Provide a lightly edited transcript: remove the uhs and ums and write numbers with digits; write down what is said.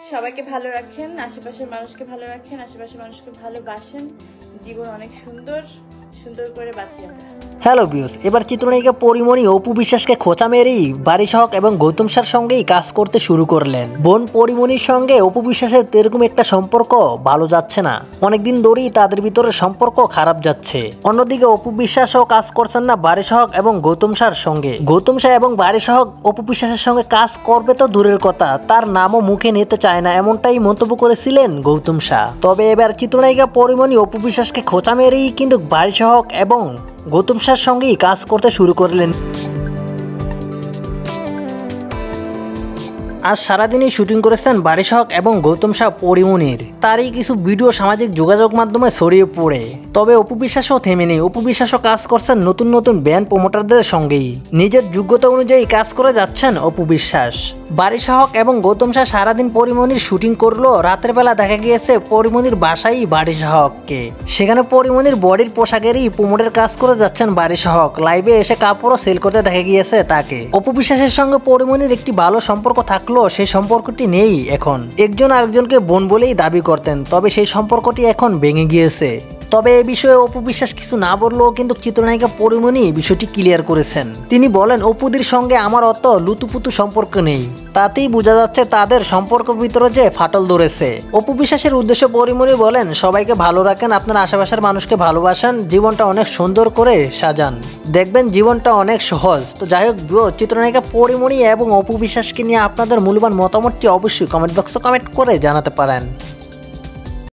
সবাইকে ভালো রাখেন, আশেপাশের মানুষকে ভালো রাখেন, আশেপাশের মানুষকে ভালোবাসেন। জীবন অনেক সুন্দর, সুন্দর করে বাঁচি আমরা। হ্যালো ভিউস, এবার চিত্রনায়িকা পরিমণি অপু বিশ্বাসকে খোঁচা মেরেই বারিশ হক এবং গৌতম স্যার সঙ্গেই কাজ করতে শুরু করলেন। বোন পরিমণির সঙ্গে অপু বিশ্বাসের এরকম একটা সম্পর্ক ভালো যাচ্ছে না, অনেকদিন ধরেই তাদের ভিতরে সম্পর্ক খারাপ যাচ্ছে। অন্যদিকে অপু বিশ্বাসও কাজ করছেন না বারিশ হক এবং গৌতম স্যার সঙ্গে। গৌতম স্যার এবং বারিশ হক অপু বিশ্বাসের সঙ্গে কাজ করবে তো দূরের কথা, তার নামও মুখে নিতে চায় না, এমনটাই মন্তব্য করেছিলেন গৌতম স্যার। তবে এবার চিত্রনায়িকা পরিমণি অপু বিশ্বাসকে খোঁচা মেরেই কিন্তু বারিশ হক এবং গৌতম স্যার সঙ্গেই কাজ করতে শুরু করলেন। আজ সারাদিনই শুটিং করেছেন বারিশ হক এবং গৌতম স্যার পরিমণির। তারই কিছু ভিডিও সামাজিক যোগাযোগ মাধ্যমে ছড়িয়ে পড়ে। তবে অপু বিশ্বাসও থেমে নেই, অপু বিশ্বাসও কাজ করছেন নতুন নতুন ব্যান্ড প্রমোটারদের সঙ্গেই। নিজের যোগ্যতা অনুযায়ী কাজ করে যাচ্ছেন অপু বিশ্বাস। বারিশ হক এবং গৌতম স্যার সারাদিন পরিমণির শুটিং করলো, রাতের বেলা দেখা গিয়েছে পরিমণির বাসায় বারিশ হককে। সেখানে পরিমণির বডির পোশাকেরই প্রমোটের কাজ করে যাচ্ছেন বারিশ হক। লাইভে এসে কাপড়ও সেল করতে দেখা গিয়েছে তাকে। অপু বিশ্বাসের সঙ্গে পরিমণির একটি ভালো সম্পর্ক থাকলো, সেই সম্পর্কটি নেই এখন। একজন আরেকজনকে বোন বলেই দাবি করতেন, তবে সেই সম্পর্কটি এখন ভেঙে গিয়েছে। তবে এই বিষয়ে অপু বিশ্বাস কিছু না বললেও কিন্তু চিত্রনায়িকা পরিমণি বিষয়টি ক্লিয়ার করেছেন। তিনি বলেন, অপুদের সঙ্গে আমার অত লুতুপুতু সম্পর্ক নেই। তাতেই বোঝা যাচ্ছে তাদের সম্পর্কের ভিতরে যে ফাটল ধরেছে। অপু বিশ্বাসের উদ্দেশ্যে পরিমণি বলেন, সবাইকে ভালো রাখেন, আপনার আশেপাশের মানুষকে ভালোবাসেন, জীবনটা অনেক সুন্দর করে সাজান, দেখবেন জীবনটা অনেক সহজ। তো যাই হোক, চিত্রনায়িকা পরিমণি এবং অপু বিশ্বাসকে নিয়ে আপনাদের মূল্যবান মতামতটি অবশ্যই কমেন্ট বক্সে কমেন্ট করে জানাতে পারেন।